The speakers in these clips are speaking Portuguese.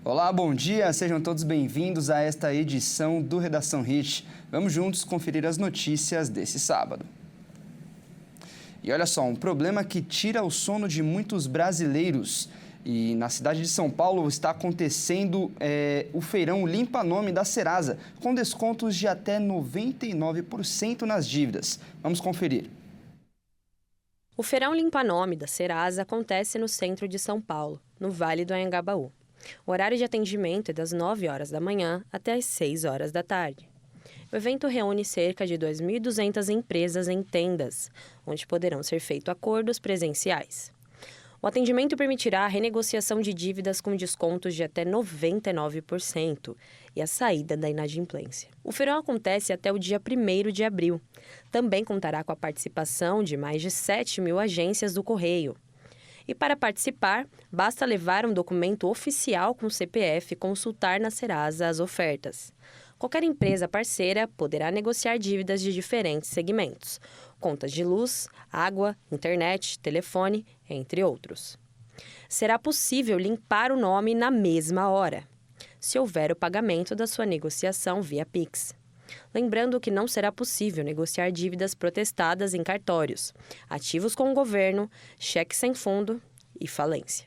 Olá, bom dia, sejam todos bem-vindos a esta edição do Redação Hit. Vamos juntos conferir as notícias desse sábado. E olha só, um problema que tira o sono de muitos brasileiros. E na cidade de São Paulo está acontecendo o feirão Limpa Nome da Serasa, com descontos de até 99% nas dívidas. Vamos conferir. O feirão Limpa Nome da Serasa acontece no centro de São Paulo, no Vale do Anhangabaú. O horário de atendimento é das 9 horas da manhã até as 6 horas da tarde. O evento reúne cerca de 2.200 empresas em tendas, onde poderão ser feitos acordos presenciais. O atendimento permitirá a renegociação de dívidas com descontos de até 99% e a saída da inadimplência. O feirão acontece até o dia 1º de abril. Também contará com a participação de mais de 7.000 agências do Correio. E para participar, basta levar um documento oficial com o CPF e consultar na Serasa as ofertas. Qualquer empresa parceira poderá negociar dívidas de diferentes segmentos, contas de luz, água, internet, telefone, entre outros. Será possível limpar o nome na mesma hora, se houver o pagamento da sua negociação via Pix. Lembrando que não será possível negociar dívidas protestadas em cartórios, ativos com o governo, cheque sem fundo e falência.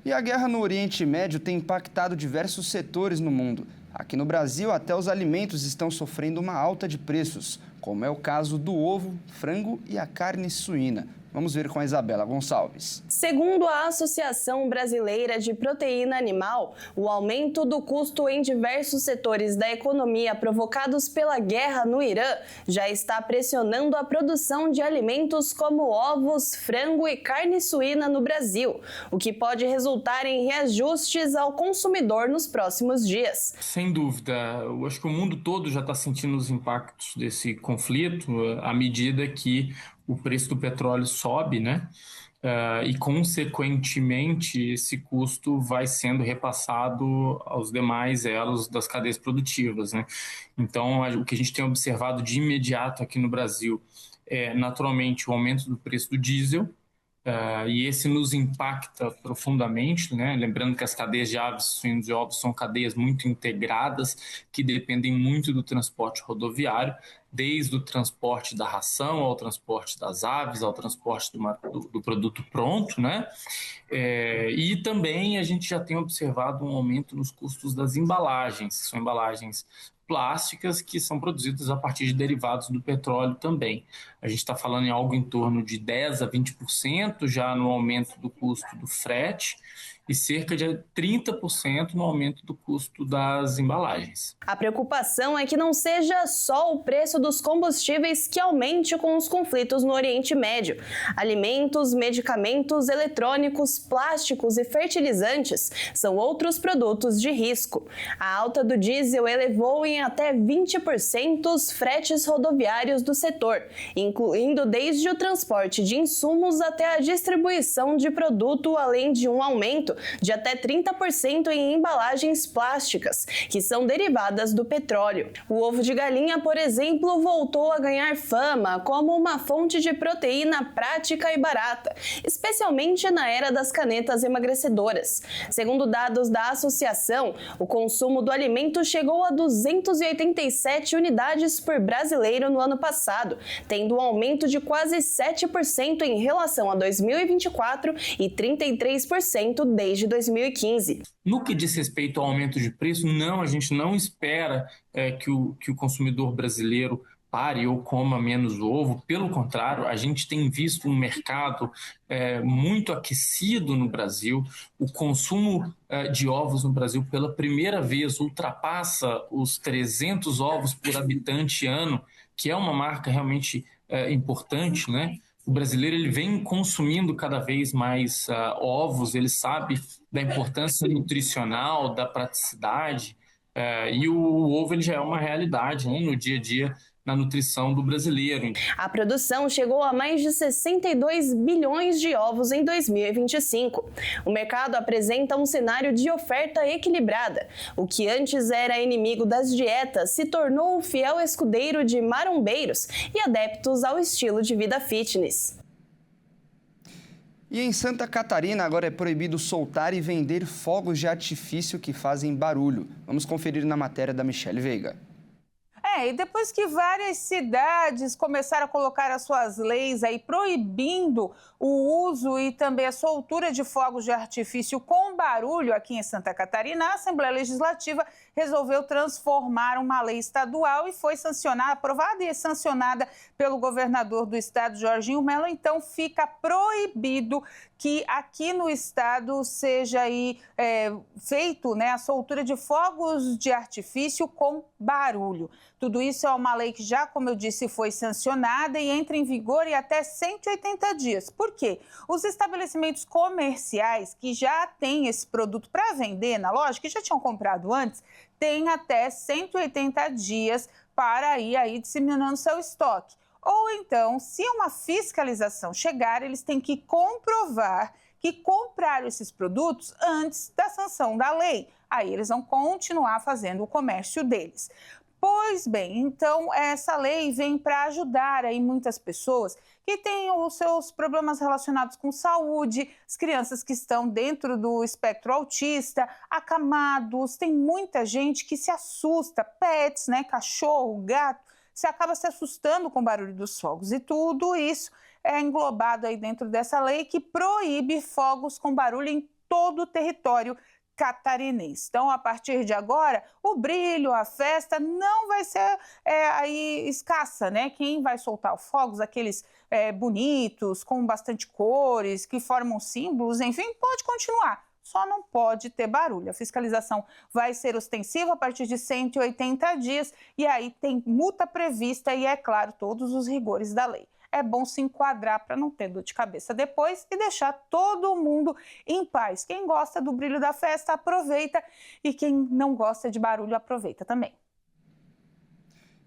E a guerra no Oriente Médio tem impactado diversos setores no mundo. Aqui no Brasil, até os alimentos estão sofrendo uma alta de preços, como é o caso do ovo, frango e a carne suína. Vamos ver com a Isabela Gonçalves. Segundo a Associação Brasileira de Proteína Animal, o aumento do custo em diversos setores da economia provocados pela guerra no Irã já está pressionando a produção de alimentos como ovos, frango e carne suína no Brasil, o que pode resultar em reajustes ao consumidor nos próximos dias. Sem dúvida, eu acho que o mundo todo já está sentindo os impactos desse conflito à medida que o preço do petróleo sobe, né? E, consequentemente, esse custo vai sendo repassado aos demais elos das cadeias produtivas, né? Então, o que a gente tem observado de imediato aqui no Brasil é, naturalmente, o aumento do preço do diesel, e esse nos impacta profundamente, né? Lembrando que as cadeias de aves, suínos e ovos são cadeias muito integradas, que dependem muito do transporte rodoviário, desde o transporte da ração ao transporte das aves, ao transporte do produto pronto, né? E também a gente já tem observado um aumento nos custos das embalagens, que são embalagens plásticas que são produzidas a partir de derivados do petróleo também. A gente está falando em algo em torno de 10% a 20% já no aumento do custo do frete e cerca de 30% no aumento do custo das embalagens. A preocupação é que não seja só o preço dos combustíveis que aumente com os conflitos no Oriente Médio. Alimentos, medicamentos, eletrônicos, plásticos e fertilizantes são outros produtos de risco. A alta do diesel elevou em até 20% os fretes rodoviários do setor, incluindo desde o transporte de insumos até a distribuição de produto, além de um aumento de até 30% em embalagens plásticas, que são derivadas do petróleo. O ovo de galinha, por exemplo, voltou a ganhar fama como uma fonte de proteína prática e barata, especialmente na era das canetas emagrecedoras. Segundo dados da associação, o consumo do alimento chegou a 287 unidades por brasileiro no ano passado, tendo um aumento de quase 7% em relação a 2024 e 33% desde 2015. No que diz respeito ao aumento de preço, a gente não espera que o consumidor brasileiro pare ou coma menos ovo. Pelo contrário, a gente tem visto um mercado muito aquecido no Brasil. O consumo de ovos no Brasil, pela primeira vez, ultrapassa os 300 ovos por habitante ano, que é uma marca realmente importante, né? O brasileiro ele vem consumindo cada vez mais ovos, ele sabe da importância nutricional, da praticidade, e o ovo ele já é uma realidade, né, no dia a dia na nutrição do brasileiro. A produção chegou a mais de 62 bilhões de ovos em 2025. O mercado apresenta um cenário de oferta equilibrada. O que antes era inimigo das dietas se tornou o fiel escudeiro de marombeiros e adeptos ao estilo de vida fitness. E em Santa Catarina, agora é proibido soltar e vender fogos de artifício que fazem barulho. Vamos conferir na matéria da Michele Veiga. E depois que várias cidades começaram a colocar as suas leis aí proibindo o uso e também a soltura de fogos de artifício com barulho aqui em Santa Catarina, a Assembleia Legislativa resolveu transformar uma lei estadual e foi sancionada, aprovada e sancionada pelo governador do estado, Jorginho Mello. Então fica proibido que aqui no estado seja aí feito a soltura de fogos de artifício com barulho. Tudo isso é uma lei que já, como eu disse, foi sancionada e entra em vigor em até 180 dias. Por quê? Os estabelecimentos comerciais que já têm esse produto para vender na loja, que já tinham comprado antes, têm até 180 dias para ir aí disseminando seu estoque. Ou então, se uma fiscalização chegar, eles têm que comprovar que compraram esses produtos antes da sanção da lei. Aí eles vão continuar fazendo o comércio deles. Pois bem, então essa lei vem para ajudar aí muitas pessoas que têm os seus problemas relacionados com saúde, as crianças que estão dentro do espectro autista, acamados, tem muita gente que se assusta, pets, cachorro, gato, você acaba se assustando com o barulho dos fogos e tudo isso é englobado aí dentro dessa lei que proíbe fogos com barulho em todo o território catarinense. Então, a partir de agora, o brilho, a festa não vai ser aí escassa, Quem vai soltar os fogos, aqueles bonitos, com bastante cores, que formam símbolos, enfim, pode continuar. Só não pode ter barulho. A fiscalização vai ser ostensiva a partir de 180 dias e aí tem multa prevista e, é claro, todos os rigores da lei. É bom se enquadrar para não ter dor de cabeça depois e deixar todo mundo em paz. Quem gosta do brilho da festa, aproveita, e quem não gosta de barulho, aproveita também.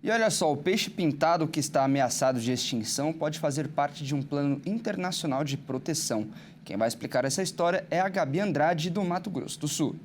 E olha só, o peixe pintado que está ameaçado de extinção pode fazer parte de um plano internacional de proteção. Quem vai explicar essa história é a Gabi Andrade, do Mato Grosso do Sul.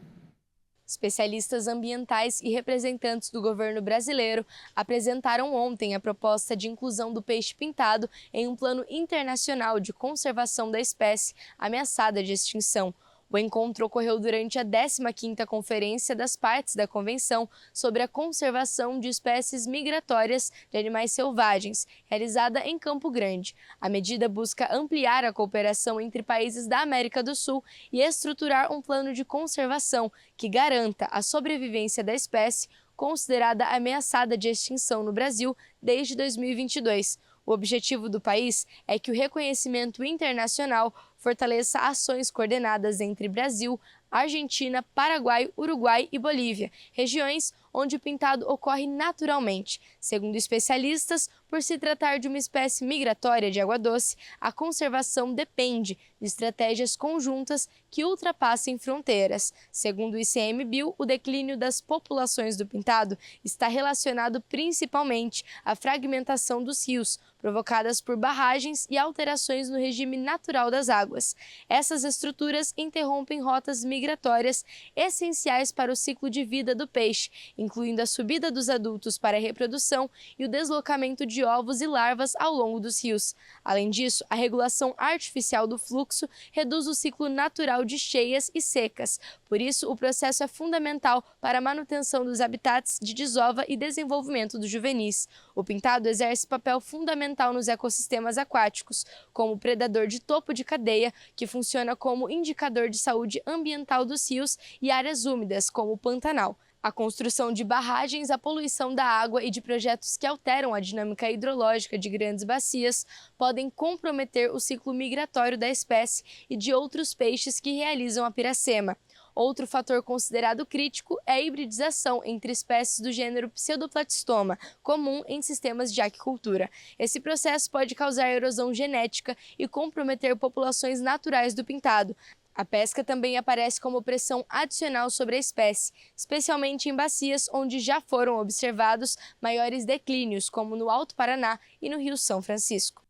Especialistas ambientais e representantes do governo brasileiro apresentaram ontem a proposta de inclusão do peixe pintado em um plano internacional de conservação da espécie ameaçada de extinção. O encontro ocorreu durante a 15ª Conferência das Partes da Convenção sobre a Conservação de Espécies Migratórias de Animais Selvagens, realizada em Campo Grande. A medida busca ampliar a cooperação entre países da América do Sul e estruturar um plano de conservação que garanta a sobrevivência da espécie, considerada ameaçada de extinção no Brasil desde 2022. O objetivo do país é que o reconhecimento internacional fortaleça ações coordenadas entre Brasil, Argentina, Paraguai, Uruguai e Bolívia, regiões onde o pintado ocorre naturalmente. Segundo especialistas, por se tratar de uma espécie migratória de água doce, a conservação depende de estratégias conjuntas que ultrapassem fronteiras. Segundo o ICMBio, o declínio das populações do pintado está relacionado principalmente à fragmentação dos rios, provocadas por barragens e alterações no regime natural das águas. Essas estruturas interrompem rotas migratórias essenciais para o ciclo de vida do peixe, incluindo a subida dos adultos para a reprodução e o deslocamento de ovos e larvas ao longo dos rios. Além disso, a regulação artificial do fluxo reduz o ciclo natural de cheias e secas. Por isso, o processo é fundamental para a manutenção dos habitats de desova e desenvolvimento dos juvenis. O pintado exerce papel fundamental nos ecossistemas aquáticos, como predador de topo de cadeia, que funciona como indicador de saúde ambiental dos rios, e áreas úmidas, como o Pantanal. A construção de barragens, a poluição da água e de projetos que alteram a dinâmica hidrológica de grandes bacias podem comprometer o ciclo migratório da espécie e de outros peixes que realizam a piracema. Outro fator considerado crítico é a hibridização entre espécies do gênero Pseudoplatystoma, comum em sistemas de aquicultura. Esse processo pode causar erosão genética e comprometer populações naturais do pintado. A pesca também aparece como pressão adicional sobre a espécie, especialmente em bacias onde já foram observados maiores declínios, como no Alto Paraná e no Rio São Francisco.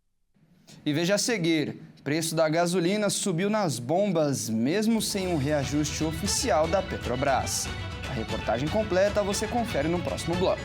E veja a seguir, preço da gasolina subiu nas bombas, mesmo sem um reajuste oficial da Petrobras. A reportagem completa você confere no próximo bloco.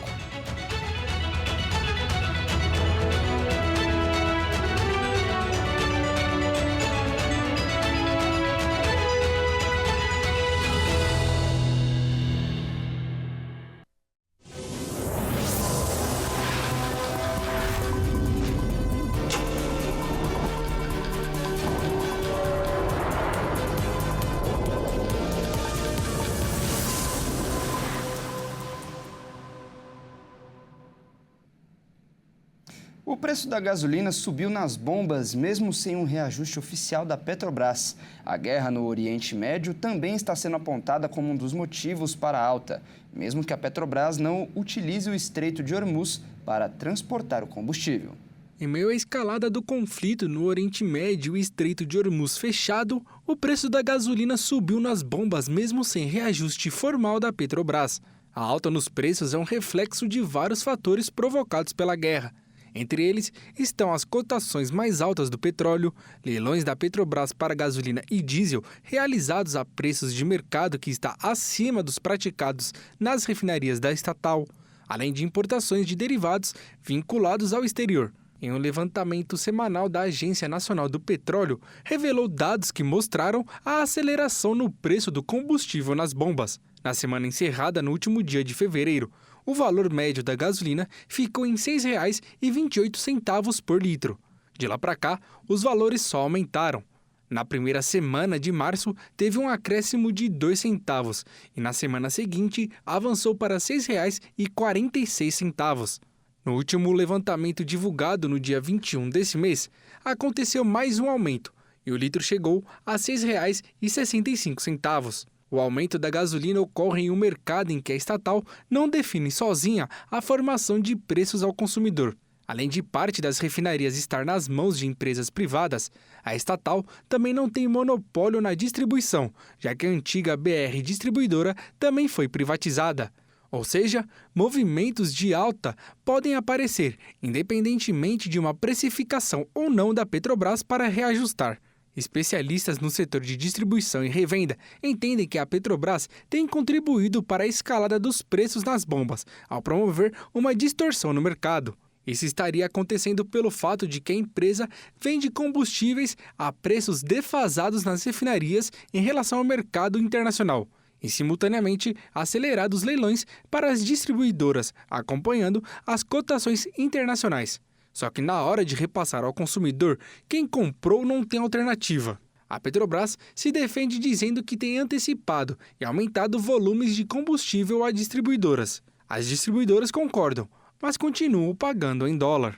preço da gasolina subiu nas bombas, mesmo sem um reajuste oficial da Petrobras. A guerra no Oriente Médio também está sendo apontada como um dos motivos para a alta, mesmo que a Petrobras não utilize o Estreito de Hormuz para transportar o combustível. Em meio à escalada do conflito no Oriente Médio e Estreito de Hormuz fechado, o preço da gasolina subiu nas bombas mesmo sem reajuste formal da Petrobras. A alta nos preços é um reflexo de vários fatores provocados pela guerra. Entre eles estão as cotações mais altas do petróleo, leilões da Petrobras para gasolina e diesel realizados a preços de mercado que está acima dos praticados nas refinarias da estatal, além de importações de derivados vinculados ao exterior. Em um levantamento semanal da Agência Nacional do Petróleo, revelou dados que mostraram a aceleração no preço do combustível nas bombas. Na semana encerrada no último dia de fevereiro, o valor médio da gasolina ficou em R$ 6,28 por litro. De lá para cá, os valores só aumentaram. Na primeira semana de março, teve um acréscimo de 2 centavos e na semana seguinte avançou para R$ 6,46. No último levantamento divulgado no dia 21 desse mês, aconteceu mais um aumento e o litro chegou a R$ 6,65. O aumento da gasolina ocorre em um mercado em que a estatal não define sozinha a formação de preços ao consumidor. Além de parte das refinarias estar nas mãos de empresas privadas, a estatal também não tem monopólio na distribuição, já que a antiga BR Distribuidora também foi privatizada. Ou seja, movimentos de alta podem aparecer, independentemente de uma precificação ou não da Petrobras para reajustar. Especialistas no setor de distribuição e revenda entendem que a Petrobras tem contribuído para a escalada dos preços nas bombas, ao promover uma distorção no mercado. Isso estaria acontecendo pelo fato de que a empresa vende combustíveis a preços defasados nas refinarias em relação ao mercado internacional e, simultaneamente, acelerar os leilões para as distribuidoras, acompanhando as cotações internacionais. Só que na hora de repassar ao consumidor, quem comprou não tem alternativa. A Petrobras se defende dizendo que tem antecipado e aumentado volumes de combustível a distribuidoras. As distribuidoras concordam, mas continuam pagando em dólar.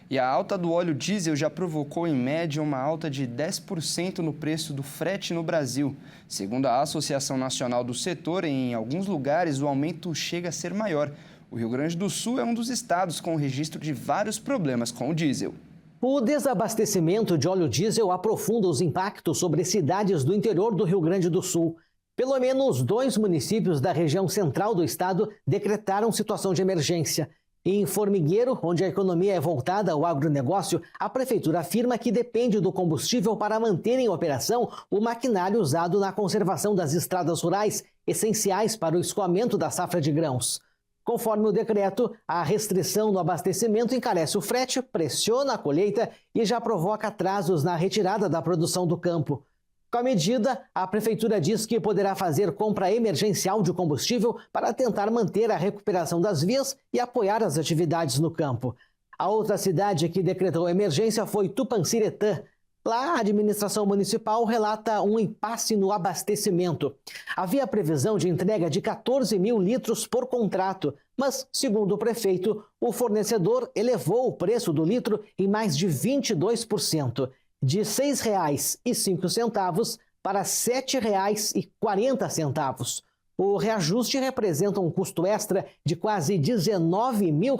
E a alta do óleo diesel já provocou, em média, uma alta de 10% no preço do frete no Brasil. Segundo a Associação Nacional do Setor, em alguns lugares o aumento chega a ser maior. O Rio Grande do Sul é um dos estados com registro de vários problemas com o diesel. O desabastecimento de óleo diesel aprofunda os impactos sobre cidades do interior do Rio Grande do Sul. Pelo menos 2 municípios da região central do estado decretaram situação de emergência. Em Formigueiro, onde a economia é voltada ao agronegócio, a prefeitura afirma que depende do combustível para manter em operação o maquinário usado na conservação das estradas rurais, essenciais para o escoamento da safra de grãos. Conforme o decreto, a restrição no abastecimento encarece o frete, pressiona a colheita e já provoca atrasos na retirada da produção do campo. Com a medida, a prefeitura diz que poderá fazer compra emergencial de combustível para tentar manter a recuperação das vias e apoiar as atividades no campo. A outra cidade que decretou emergência foi Tupanciretã. Lá, a administração municipal relata um impasse no abastecimento. Havia previsão de entrega de 14 mil litros por contrato, mas, segundo o prefeito, o fornecedor elevou o preço do litro em mais de 22%, de R$ 6,05 para R$ 7,40. O reajuste representa um custo extra de quase R$ 19 mil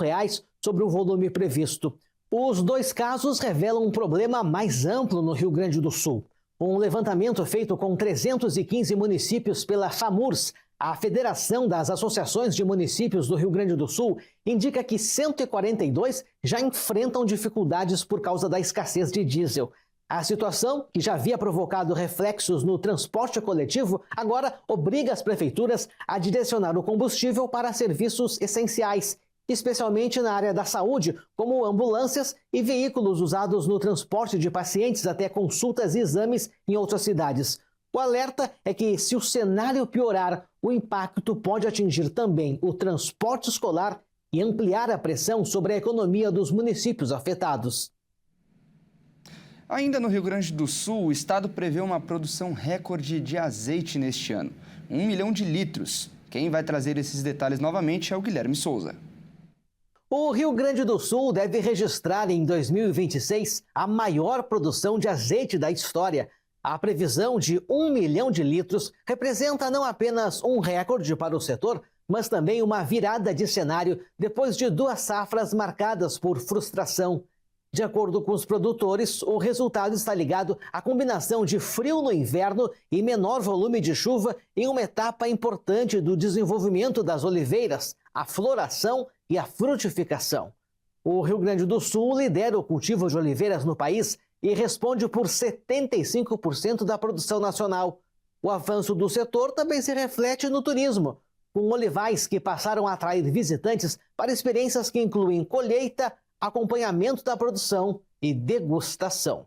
sobre o volume previsto. Os 2 casos revelam um problema mais amplo no Rio Grande do Sul. Um levantamento feito com 315 municípios pela FAMURS, a Federação das Associações de Municípios do Rio Grande do Sul, indica que 142 já enfrentam dificuldades por causa da escassez de diesel. A situação, que já havia provocado reflexos no transporte coletivo, agora obriga as prefeituras a direcionar o combustível para serviços essenciais, especialmente na área da saúde, como ambulâncias e veículos usados no transporte de pacientes até consultas e exames em outras cidades. O alerta é que, se o cenário piorar, o impacto pode atingir também o transporte escolar e ampliar a pressão sobre a economia dos municípios afetados. Ainda no Rio Grande do Sul, o estado prevê uma produção recorde de azeite neste ano, 1 milhão de litros. Quem vai trazer esses detalhes novamente é o Guilherme Souza. O Rio Grande do Sul deve registrar em 2026 a maior produção de azeite da história. A previsão de 1 milhão de litros representa não apenas um recorde para o setor, mas também uma virada de cenário depois de 2 safras marcadas por frustração. De acordo com os produtores, o resultado está ligado à combinação de frio no inverno e menor volume de chuva em uma etapa importante do desenvolvimento das oliveiras, a floração e a frutificação. O Rio Grande do Sul lidera o cultivo de oliveiras no país e responde por 75% da produção nacional. O avanço do setor também se reflete no turismo, com olivais que passaram a atrair visitantes para experiências que incluem colheita, acompanhamento da produção e degustação.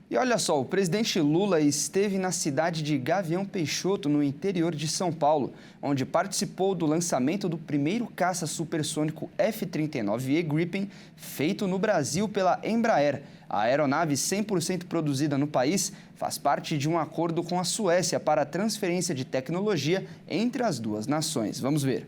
E olha só, o presidente Lula esteve na cidade de Gavião Peixoto, no interior de São Paulo, onde participou do lançamento do primeiro caça supersônico F-39E Gripen, feito no Brasil pela Embraer. A aeronave 100% produzida no país faz parte de um acordo com a Suécia para a transferência de tecnologia entre as duas nações. Vamos ver.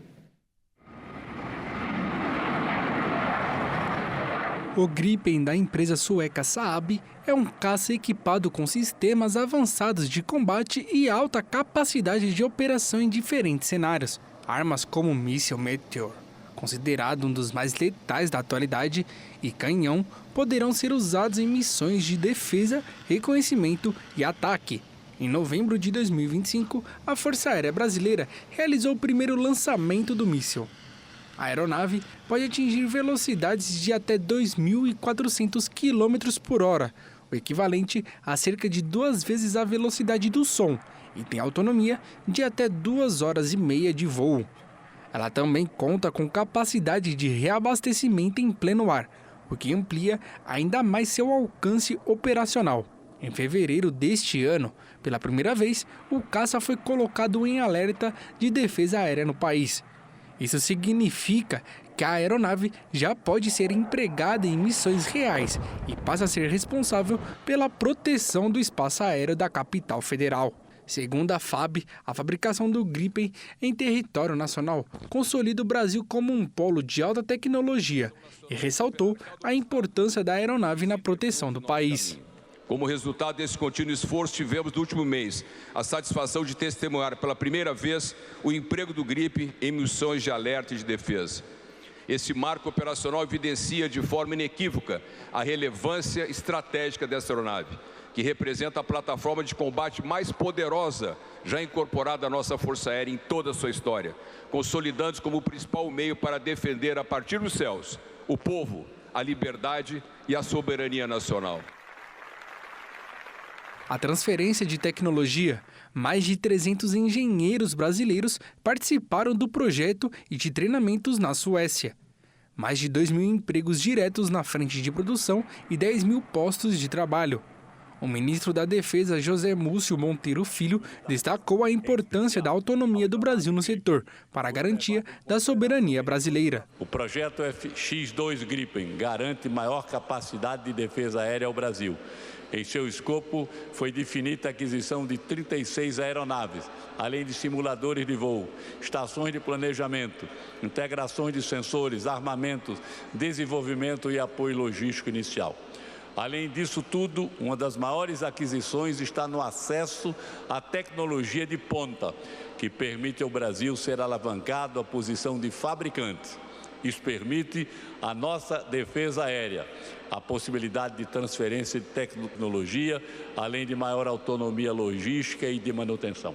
O Gripen da empresa sueca Saab é um caça equipado com sistemas avançados de combate e alta capacidade de operação em diferentes cenários. Armas como o míssil Meteor, considerado um dos mais letais da atualidade, e canhão poderão ser usados em missões de defesa, reconhecimento e ataque. Em novembro de 2025, a Força Aérea Brasileira realizou o primeiro lançamento do míssil. A aeronave pode atingir velocidades de até 2.400 km por hora, o equivalente a cerca de 2 vezes a velocidade do som, e tem autonomia de até 2 horas e meia de voo. Ela também conta com capacidade de reabastecimento em pleno ar, o que amplia ainda mais seu alcance operacional. Em fevereiro deste ano, pela primeira vez, o caça foi colocado em alerta de defesa aérea no país. Isso significa que a aeronave já pode ser empregada em missões reais e passa a ser responsável pela proteção do espaço aéreo da capital federal. Segundo a FAB, a fabricação do Gripen em território nacional consolida o Brasil como um polo de alta tecnologia e ressaltou a importância da aeronave na proteção do país. Como resultado desse contínuo esforço, tivemos no último mês a satisfação de testemunhar pela primeira vez o emprego do Gripen em missões de alerta e de defesa. Esse marco operacional evidencia de forma inequívoca a relevância estratégica dessa aeronave, que representa a plataforma de combate mais poderosa já incorporada à nossa Força Aérea em toda a sua história, consolidando-se como o principal meio para defender a partir dos céus o povo, a liberdade e a soberania nacional. A transferência de tecnologia, mais de 300 engenheiros brasileiros participaram do projeto e de treinamentos na Suécia. Mais de 2.000 empregos diretos na frente de produção e 10.000 postos de trabalho. O ministro da Defesa, José Múcio Monteiro Filho, destacou a importância da autonomia do Brasil no setor para a garantia da soberania brasileira. O projeto X-2 Gripen garante maior capacidade de defesa aérea ao Brasil. Em seu escopo, foi definida a aquisição de 36 aeronaves, além de simuladores de voo, estações de planejamento, integrações de sensores, armamentos, desenvolvimento e apoio logístico inicial. Além disso tudo, uma das maiores aquisições está no acesso à tecnologia de ponta, que permite ao Brasil ser alavancado à posição de fabricante. Isso permite à nossa defesa aérea a possibilidade de transferência de tecnologia, além de maior autonomia logística e de manutenção.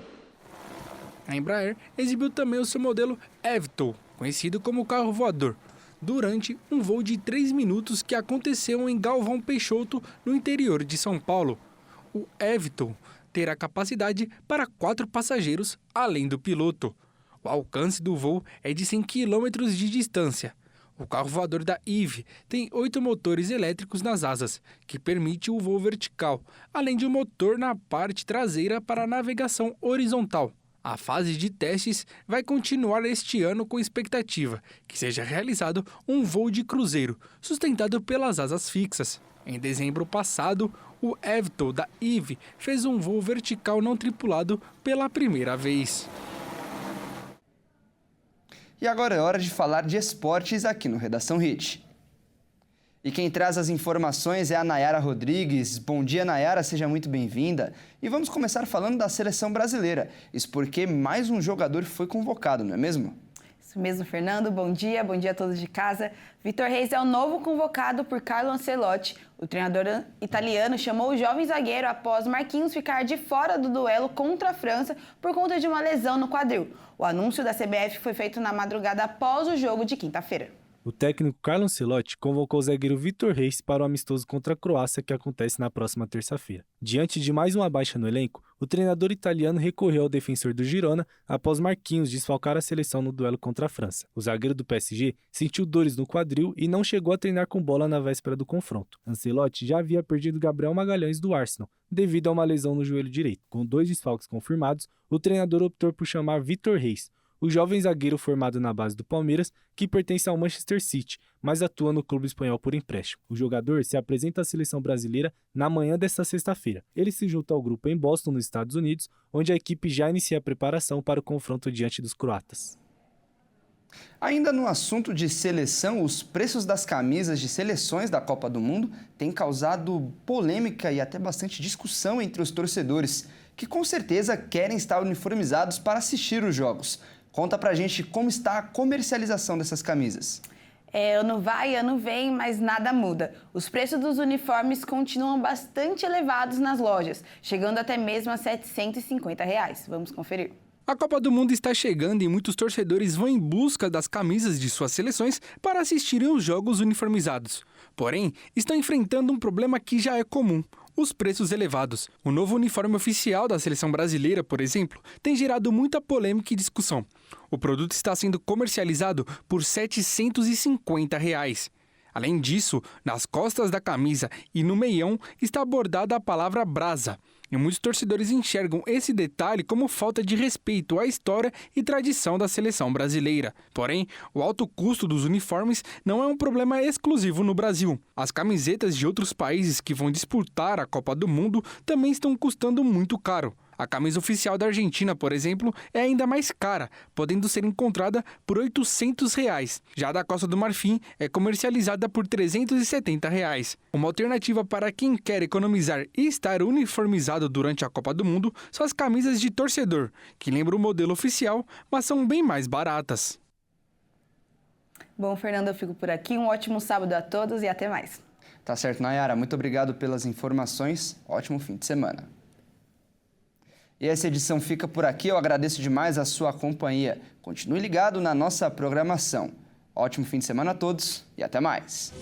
A Embraer exibiu também o seu modelo eVTOL, conhecido como carro voador, durante um voo de 3 minutos que aconteceu em Galvão Peixoto, no interior de São Paulo. O eVTOL terá capacidade para 4 passageiros, além do piloto. O alcance do voo é de 100 km de distância. O carro voador da Eve tem 8 motores elétricos nas asas, que permite o voo vertical, além de um motor na parte traseira para a navegação horizontal. A fase de testes vai continuar este ano com expectativa que seja realizado um voo de cruzeiro, sustentado pelas asas fixas. Em dezembro passado, o eVTOL da Eve fez um voo vertical não tripulado pela primeira vez. E agora é hora de falar de esportes aqui no Redação Hit. E quem traz as informações é a Nayara Rodrigues. Bom dia, Nayara, seja muito bem-vinda. E vamos começar falando da seleção brasileira. Isso porque mais um jogador foi convocado, não é mesmo? Isso mesmo, Fernando. Bom dia a todos de casa. Vitor Reis é o novo convocado por Carlo Ancelotti. O treinador italiano chamou o jovem zagueiro após Marquinhos ficar de fora do duelo contra a França por conta de uma lesão no quadril. O anúncio da CBF foi feito na madrugada após o jogo de quinta-feira. O técnico Carlo Ancelotti convocou o zagueiro Vitor Reis para o amistoso contra a Croácia que acontece na próxima terça-feira. Diante de mais uma baixa no elenco, o treinador italiano recorreu ao defensor do Girona após Marquinhos desfalcar a seleção no duelo contra a França. O zagueiro do PSG sentiu dores no quadril e não chegou a treinar com bola na véspera do confronto. Ancelotti já havia perdido Gabriel Magalhães do Arsenal, devido a uma lesão no joelho direito. Com 2 desfalques confirmados, o treinador optou por chamar Vitor Reis, o jovem zagueiro formado na base do Palmeiras, que pertence ao Manchester City, mas atua no clube espanhol por empréstimo. O jogador se apresenta à seleção brasileira na manhã desta sexta-feira. Ele se junta ao grupo em Boston, nos Estados Unidos, onde a equipe já inicia a preparação para o confronto diante dos croatas. Ainda no assunto de seleção, os preços das camisas de seleções da Copa do Mundo têm causado polêmica e até bastante discussão entre os torcedores, que com certeza querem estar uniformizados para assistir os jogos. Conta pra gente como está a comercialização dessas camisas. Ano vai, ano vem, mas nada muda. Os preços dos uniformes continuam bastante elevados nas lojas, chegando até mesmo a R$ 750. Vamos conferir. A Copa do Mundo está chegando e muitos torcedores vão em busca das camisas de suas seleções para assistirem os jogos uniformizados. Porém, estão enfrentando um problema que já é comum: os preços elevados. O novo uniforme oficial da seleção brasileira, por exemplo, tem gerado muita polêmica e discussão. O produto está sendo comercializado por R$ 750. Além disso, nas costas da camisa e no meião está bordada a palavra Brasa. E muitos torcedores enxergam esse detalhe como falta de respeito à história e tradição da seleção brasileira. Porém, o alto custo dos uniformes não é um problema exclusivo no Brasil. As camisetas de outros países que vão disputar a Copa do Mundo também estão custando muito caro. A camisa oficial da Argentina, por exemplo, é ainda mais cara, podendo ser encontrada por R$ 800. Já a da Costa do Marfim é comercializada por R$ 370. Uma alternativa para quem quer economizar e estar uniformizado durante a Copa do Mundo são as camisas de torcedor, que lembram o modelo oficial, mas são bem mais baratas. Bom, Fernando, eu fico por aqui. Um ótimo sábado a todos e até mais. Tá certo, Nayara. Muito obrigado pelas informações. Ótimo fim de semana. E essa edição fica por aqui. Eu agradeço demais a sua companhia. Continue ligado na nossa programação. Ótimo fim de semana a todos e até mais.